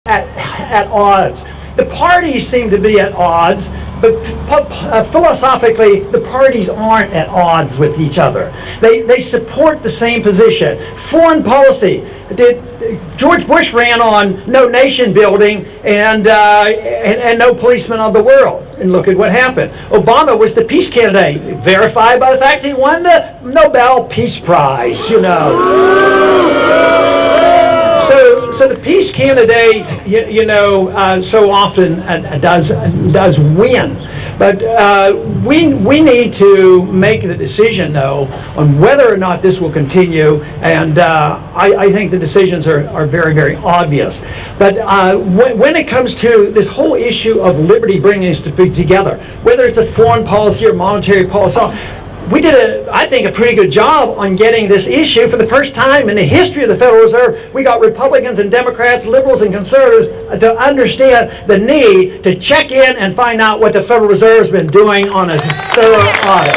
at odds. The parties seem to be at odds, but philosophically, the parties aren't at odds with each other. They support the same position. Foreign policy. George Bush ran on no nation building and no policeman of the world. And look at what happened. Obama was the peace candidate, verified by the fact that he won the Nobel Peace Prize, So the peace candidate, so often does win. But we need to make the decision, though, on whether or not this will continue. And I think the decisions are very, very obvious. But when it comes to this whole issue of liberty bringing us together, whether it's a foreign policy or monetary policy, we did, I think, a pretty good job on getting this issue. For the first time in the history of the Federal Reserve, we got Republicans and Democrats, liberals and conservatives to understand the need to check in and find out what the Federal Reserve's been doing on a thorough audit.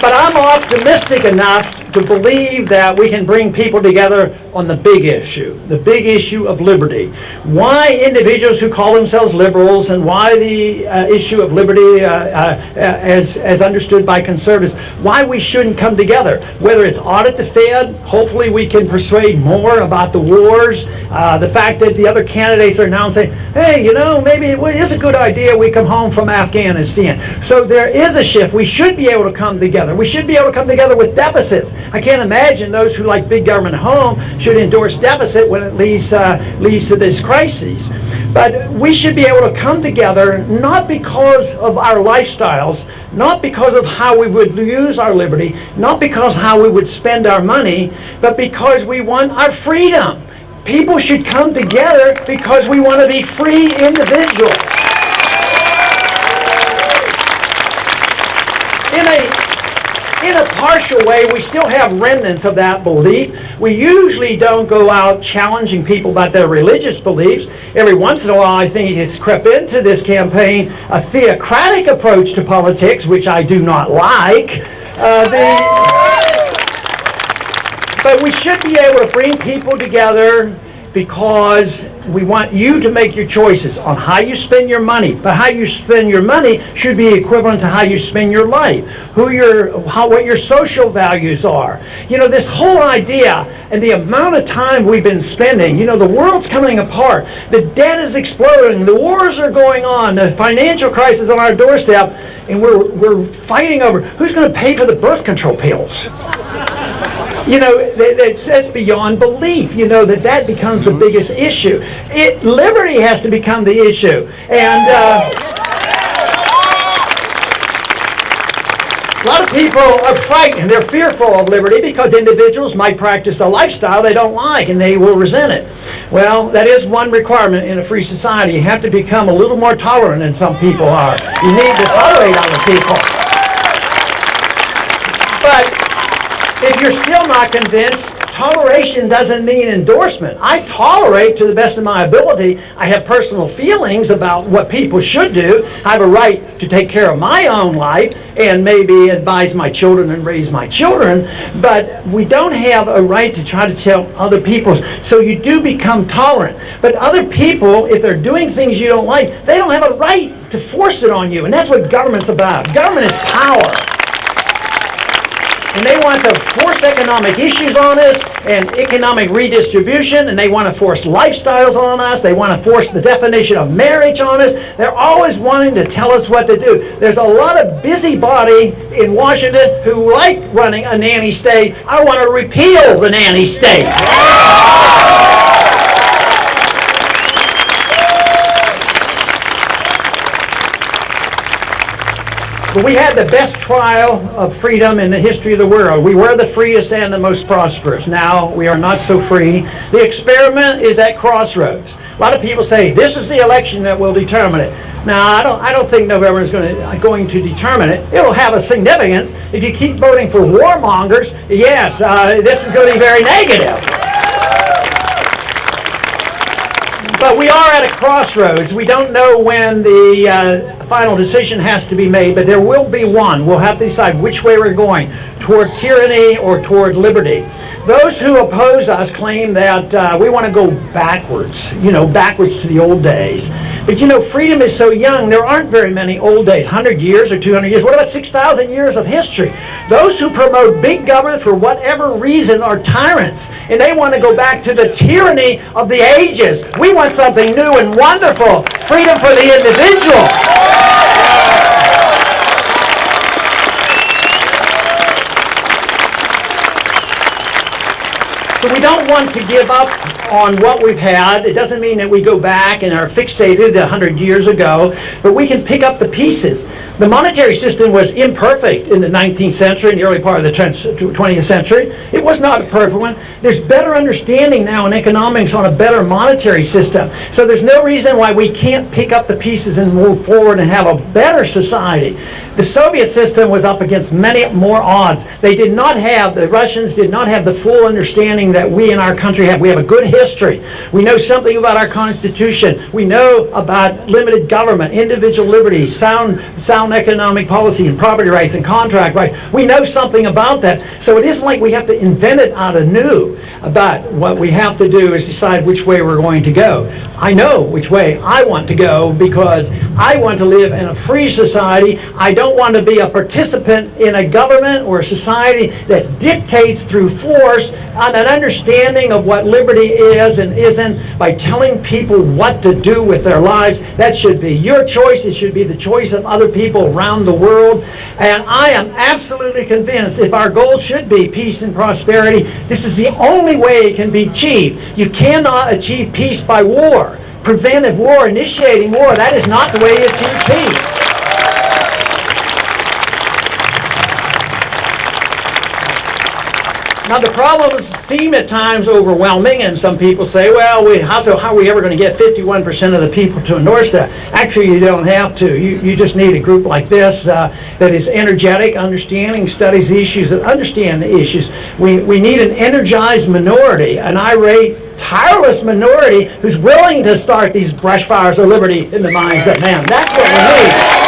But I'm optimistic enough to believe that we can bring people together on the big issue of liberty. Why individuals who call themselves liberals, and why the issue of liberty as understood by conservatives, why we shouldn't come together. Whether it's audit the Fed, hopefully we can persuade more about the wars, the fact that the other candidates are now saying, hey, maybe it is a good idea we come home from Afghanistan. So there is a shift. We should be able to come together. We should be able to come together with deficits. I can't imagine those who like big government home should endorse deficit when it leads to this crisis. But we should be able to come together not because of our lifestyles, not because of how we would use our liberty, not because of how we would spend our money, but because we want our freedom. People should come together because we want to be free individuals. In a partial way, we still have remnants of that belief. We usually don't go out challenging people about their religious beliefs. Every once in a while, I think it has crept into this campaign a theocratic approach to politics, which I do not like. But we should be able to bring people together because we want you to make your choices on how you spend your money. But how you spend your money should be equivalent to how you spend your life, what your social values are. This whole idea and the amount of time we've been spending, the world's coming apart, the debt is exploding, the wars are going on, the financial crisis on our doorstep, and we're fighting over who's going to pay for the birth control pills. That's beyond belief, that becomes the biggest issue. Liberty has to become the issue. And a lot of people are frightened. They're fearful of liberty because individuals might practice a lifestyle they don't like and they will resent it. Well, that is one requirement in a free society. You have to become a little more tolerant than some people are. You need to tolerate other people. But if you're still not convinced, toleration doesn't mean endorsement. I tolerate to the best of my ability. I have personal feelings about what people should do. I have a right to take care of my own life and maybe advise my children and raise my children, but we don't have a right to try to tell other people. So you do become tolerant. But other people, if they're doing things you don't like, they don't have a right to force it on you. And that's what government's about. Government is power. And they want to force economic issues on us and economic redistribution, and they want to force lifestyles on us. They want to force the definition of marriage on us. They're always wanting to tell us what to do. There's a lot of busybody in Washington who like running a nanny state. I want to repeal the nanny state. But we had the best trial of freedom in the history of the world. We were the freest and the most prosperous. Now we are not so free. The experiment is at crossroads. A lot of people say this is the election that will determine it. Now I don't think November is going to determine it. It will have a significance. If you keep voting for warmongers, yes, this is going to be very negative. But we are at a crossroads. We don't know when the final decision has to be made, but there will be one. We'll have to decide which way we're going, toward tyranny or toward liberty. Those who oppose us claim that we want to go backwards, backwards to the old days. But freedom is so young, there aren't very many old days, 100 years or 200 years. What about 6,000 years of history? Those who promote big government for whatever reason are tyrants, and they want to go back to the tyranny of the ages. We want something new and wonderful, freedom for the individual. So we don't want to give up on what we've had. It doesn't mean that we go back and are fixated 100 years ago, but we can pick up the pieces. The monetary system was imperfect in the 19th century and the early part of the 20th century. It was not a perfect one. There's better understanding now in economics on a better monetary system. So there's no reason why we can't pick up the pieces and move forward and have a better society. The Soviet system was up against many more odds. The Russians did not have the full understanding that we in our country have. We have a good history. We know something about our Constitution. We know about limited government, individual liberty, sound economic policy, and property rights and contract rights. We know something about that. So it isn't like we have to invent it out anew. But what we have to do is decide which way we're going to go. I know which way I want to go because I want to live in a free society. I don't want to be a participant in a government or a society that dictates through force on an understanding of what liberty is and isn't by telling people what to do with their lives. That should be your choice. It should be the choice of other people around the world. And I am absolutely convinced if our goal should be peace and prosperity, this is the only way it can be achieved. You cannot achieve peace by war. Preventive war, initiating war, that is not the way you achieve peace. Now the problems seem at times overwhelming, and some people say, well, how are we ever going to get 51% of the people to endorse that? Actually, you don't have to. You just need a group like this that is energetic, understanding, studies the issues, and understand the issues. We need an energized minority, an irate, tireless minority who's willing to start these brush fires of liberty in the minds of men. That's what we need.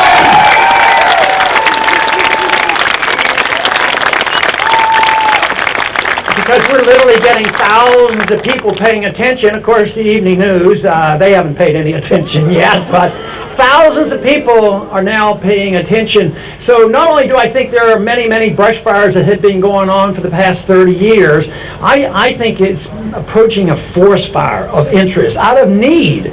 Because we're literally getting thousands of people paying attention. Of course, the evening news, they haven't paid any attention yet, but thousands of people are now paying attention. So not only do I think there are many, many brush fires that have been going on for the past 30 years, I think it's approaching a forest fire of interest, out of need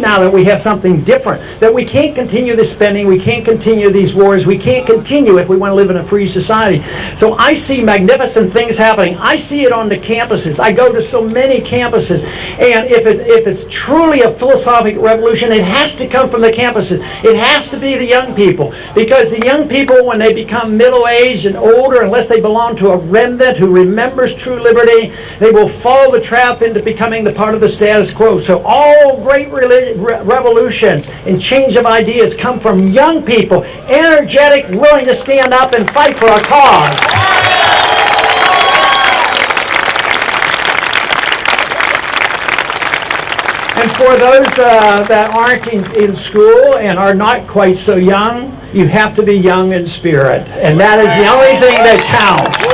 now that we have something different, that we can't continue this spending, we can't continue these wars, we can't continue if we want to live in a free society. So I see magnificent things happening. I see it on the campuses. I go to so many campuses, and if it's truly a philosophic revolution, it has to come from the campuses. It has to be the young people, because the young people, when they become middle-aged and older, unless they belong to a remnant who remembers true liberty, they will fall the trap into becoming the part of the status quo. So all great revolutions and change of ideas come from young people, energetic, willing to stand up and fight for a cause. And for those that aren't in school and are not quite so young, you have to be young in spirit. And that is the only thing that counts.